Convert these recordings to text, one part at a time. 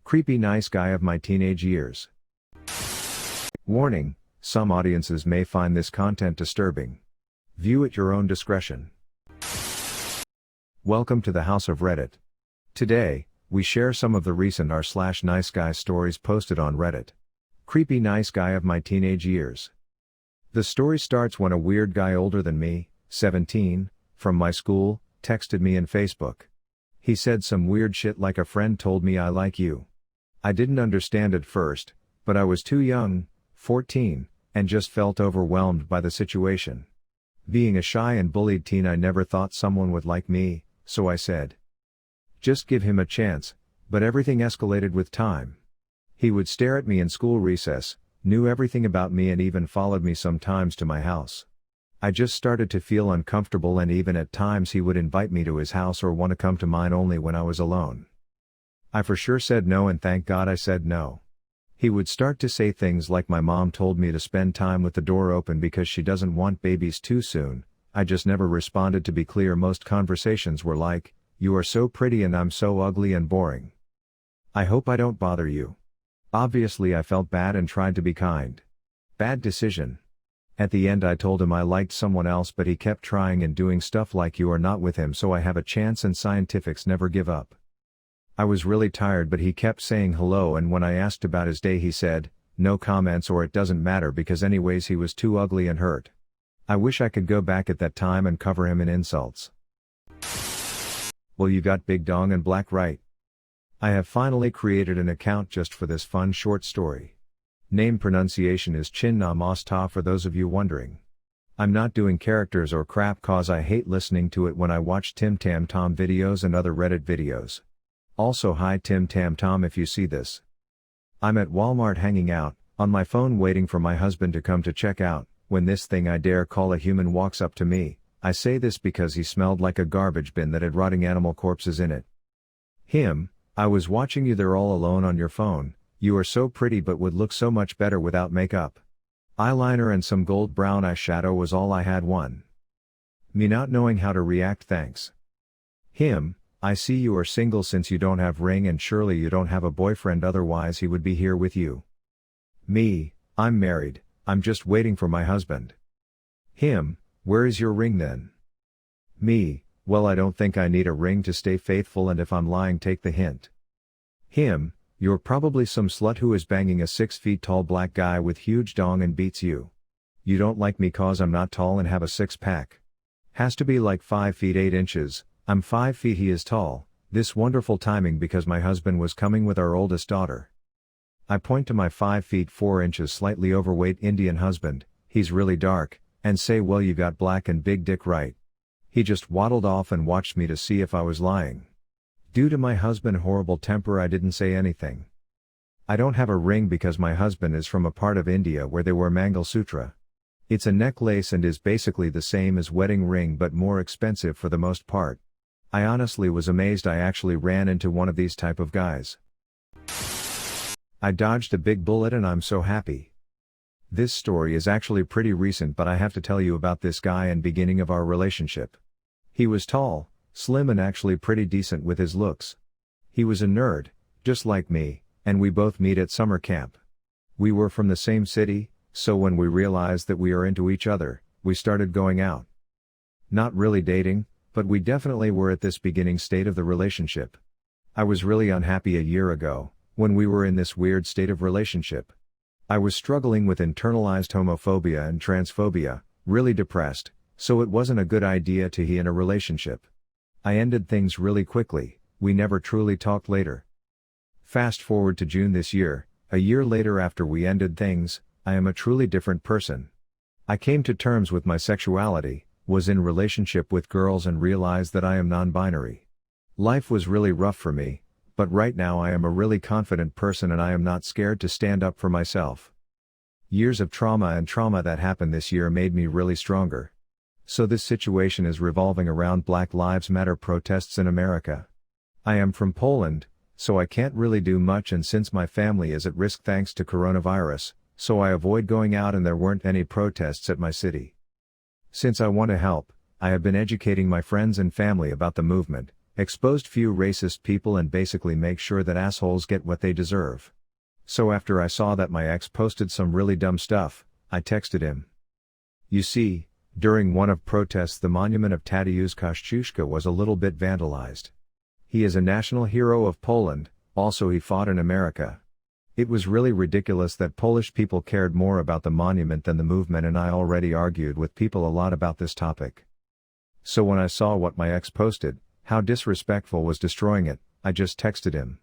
Creepy nice guy of my teenage years. Warning, some audiences may find this content disturbing. View at your own discretion. Welcome to the House of Reddit. Today, we share some of the recent r/NiceGuy stories posted on Reddit. Creepy nice guy of my teenage years. The story starts when a weird guy older than me, 17, from my school, texted me in Facebook. He said some weird shit like a friend told me I like you. I didn't understand at first, but I was too young, 14, and just felt overwhelmed by the situation. Being a shy and bullied teen, I never thought someone would like me, so I said, just give him a chance, but everything escalated with time. He would stare at me in school recess, knew everything about me and even followed me sometimes to my house. I just started to feel uncomfortable, and even at times he would invite me to his house or want to come to mine only when I was alone. I for sure said no, and thank God I said no. He would start to say things like my mom told me to spend time with the door open because she doesn't want babies too soon. I just never responded. To be clear, most conversations were like, you are so pretty and I'm so ugly and boring. I hope I don't bother you. Obviously I felt bad and tried to be kind. Bad decision. At the end I told him I liked someone else, but he kept trying and doing stuff like you are not with him so I have a chance, and scientifics never give up. I was really tired, but he kept saying hello, and when I asked about his day he said, no comments or it doesn't matter, because anyways he was too ugly and hurt. I wish I could go back at that time and cover him in insults. Well, you got big dong and black, right? I have finally created an account just for this fun short story. Name pronunciation is Chin Na Mos Ta for those of you wondering. I'm not doing characters or crap cause I hate listening to it when I watch Tim Tam Tom videos and other Reddit videos. Also, hi Tim Tam Tom if you see this. I'm at Walmart hanging out, on my phone waiting for my husband to come to check out, when this thing I dare call a human walks up to me. I say this because he smelled like a garbage bin that had rotting animal corpses in it. Him, I was watching you there all alone on your phone. You are so pretty but would look so much better without makeup. Eyeliner and some gold brown eyeshadow was all I had. One. Me not knowing how to react. Thanks. Him, I see you are single since you don't have ring and surely you don't have a boyfriend, otherwise he would be here with you. Me, I'm married, I'm just waiting for my husband. Him, where is your ring then? Me, well I don't think I need a ring to stay faithful, and if I'm lying take the hint. Him, you're probably some slut who is banging a 6 feet tall black guy with huge dong and beats you. You don't like me cause I'm not tall and have a six-pack. Has to be like 5 feet 8 inches, I'm 5 feet, he is tall. This wonderful timing because my husband was coming with our oldest daughter. I point to my 5 feet 4 inches slightly overweight Indian husband, he's really dark, and say, well you got black and big dick right. He just waddled off and watched me to see if I was lying. Due to my husband's horrible temper I didn't say anything. I don't have a ring because my husband is from a part of India where they wear Mangal Sutra. It's a necklace and is basically the same as wedding ring but more expensive for the most part. I honestly was amazed I actually ran into one of these type of guys. I dodged a big bullet and I'm so happy. This story is actually pretty recent, but I have to tell you about this guy and beginning of our relationship. He was tall, slim and actually pretty decent with his looks. He was a nerd, just like me, and we both meet at summer camp. We were from the same city, so when we realized that we are into each other, we started going out. Not really dating, but we definitely were at this beginning state of the relationship. I was really unhappy a year ago, when we were in this weird state of relationship. I was struggling with internalized homophobia and transphobia, really depressed, so it wasn't a good idea to be in a relationship. I ended things really quickly, we never truly talked later. Fast forward to June this year, a year later after we ended things, I am a truly different person. I came to terms with my sexuality, was in relationship with girls and realized that I am non-binary. Life was really rough for me, but right now I am a really confident person and I am not scared to stand up for myself. Years of trauma that happened this year made me really stronger. So this situation is revolving around Black Lives Matter protests in America. I am from Poland, so I can't really do much, and since my family is at risk thanks to coronavirus, so I avoid going out and there weren't any protests at my city. Since I want to help, I have been educating my friends and family about the movement, exposed few racist people and basically make sure that assholes get what they deserve. So after I saw that my ex posted some really dumb stuff, I texted him. You see, during one of protests the monument of Tadeusz Kościuszko was a little bit vandalized. He is a national hero of Poland, also he fought in America. It was really ridiculous that Polish people cared more about the monument than the movement, and I already argued with people a lot about this topic. So when I saw what my ex posted, how disrespectful was destroying it, I just texted him.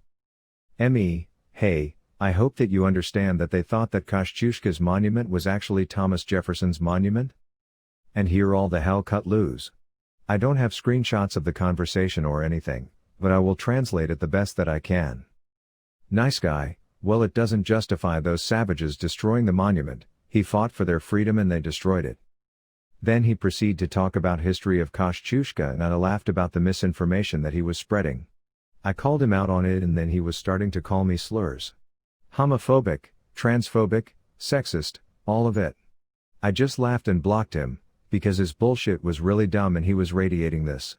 Hey, I hope that you understand that they thought that Kościuszko's monument was actually Thomas Jefferson's monument? And here all the hell cut loose. I don't have screenshots of the conversation or anything, but I will translate it the best that I can. Nice guy, well, it doesn't justify those savages destroying the monument. He fought for their freedom and they destroyed it. Then he proceeded to talk about history of Kościuszko and I laughed about the misinformation that he was spreading. I called him out on it and then he was starting to call me slurs. Homophobic, transphobic, sexist, all of it. I just laughed and blocked him, because his bullshit was really dumb and he was radiating this.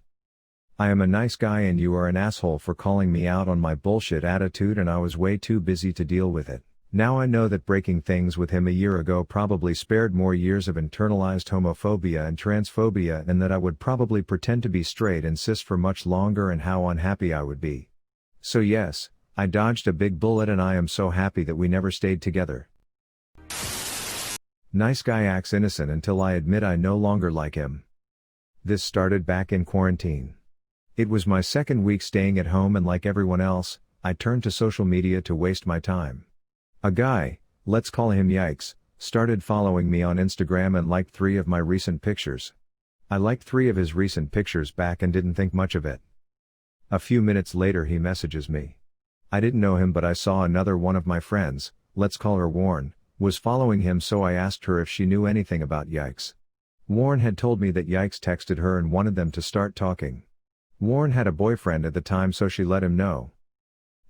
I am a nice guy and you are an asshole for calling me out on my bullshit attitude and I was way too busy to deal with it. Now I know that breaking things with him a year ago probably spared more years of internalized homophobia and transphobia, and that I would probably pretend to be straight and cis for much longer and how unhappy I would be. So yes, I dodged a big bullet and I am so happy that we never stayed together. Nice guy acts innocent until I admit I no longer like him. This started back in quarantine. It was my second week staying at home and like everyone else, I turned to social media to waste my time. A guy, let's call him Yikes, started following me on Instagram and liked 3 of my recent pictures. I liked 3 of his recent pictures back and didn't think much of it. A few minutes later he messages me. I didn't know him but I saw another one of my friends, let's call her Warren, was following him, so I asked her if she knew anything about Yikes. Warren had told me that Yikes texted her and wanted them to start talking. Warren had a boyfriend at the time so she let him know.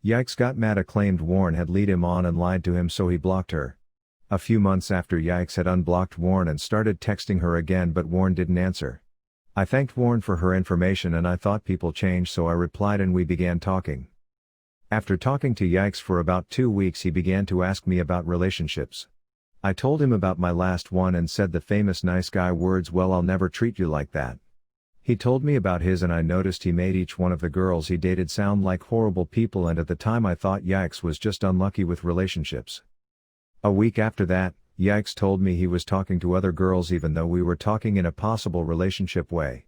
Yikes got mad, claimed Warren had lead him on and lied to him, so he blocked her. A few months after Yikes had unblocked Warren and started texting her again, but Warren didn't answer. I thanked Warren for her information and I thought people changed, so I replied and we began talking. After talking to Yikes for about 2 weeks he began to ask me about relationships. I told him about my last one and said the famous nice guy words, well, I'll never treat you like that. He told me about his and I noticed he made each one of the girls he dated sound like horrible people, and at the time I thought Yikes was just unlucky with relationships. A week after that, Yikes told me he was talking to other girls even though we were talking in a possible relationship way.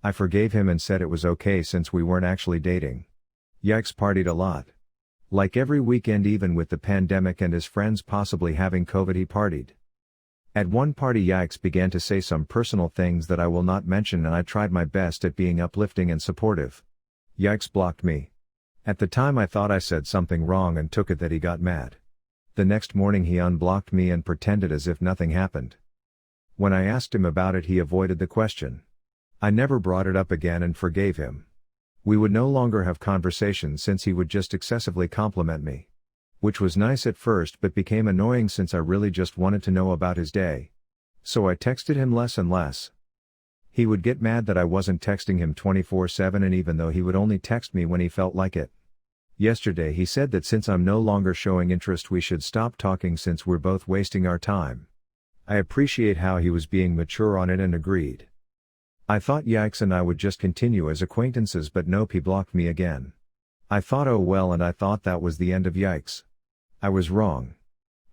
I forgave him and said it was okay since we weren't actually dating. Yikes partied a lot. Like every weekend, even with the pandemic and his friends possibly having COVID, he partied. At one party Yikes began to say some personal things that I will not mention and I tried my best at being uplifting and supportive. Yikes blocked me. At the time I thought I said something wrong and took it that he got mad. The next morning he unblocked me and pretended as if nothing happened. When I asked him about it he avoided the question. I never brought it up again and forgave him. We would no longer have conversations since he would just excessively compliment me. Which was nice at first but became annoying since I really just wanted to know about his day. So I texted him less and less. He would get mad that I wasn't texting him 24/7, and even though he would only text me when he felt like it. Yesterday he said that since I'm no longer showing interest we should stop talking since we're both wasting our time. I appreciate how he was being mature on it and agreed. I thought Yikes and I would just continue as acquaintances, but nope, he blocked me again. I thought oh well, and I thought that was the end of Yikes. I was wrong.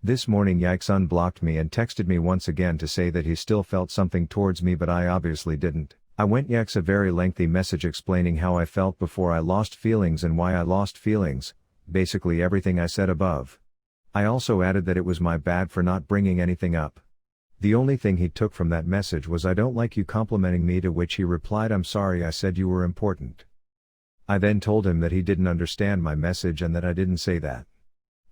This morning Yikes unblocked me and texted me once again to say that he still felt something towards me, but I obviously didn't. I went Yikes a very lengthy message explaining how I felt before I lost feelings and why I lost feelings, basically everything I said above. I also added that it was my bad for not bringing anything up. The only thing he took from that message was I don't like you complimenting me, to which he replied I'm sorry, I said you were important. I then told him that he didn't understand my message and that I didn't say that.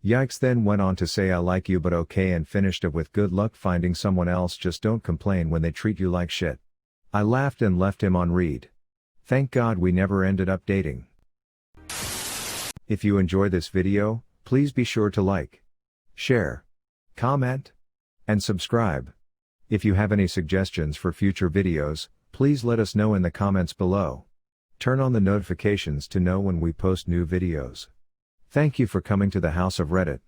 Yikes then went on to say I like you but okay, and finished it with good luck finding someone else, just don't complain when they treat you like shit. I laughed and left him on read. Thank God we never ended up dating. If you enjoy this video, please be sure to like, share, comment, and subscribe. If you have any suggestions for future videos, please let us know in the comments below. Turn on the notifications to know when we post new videos. Thank you for coming to the House of Reddit.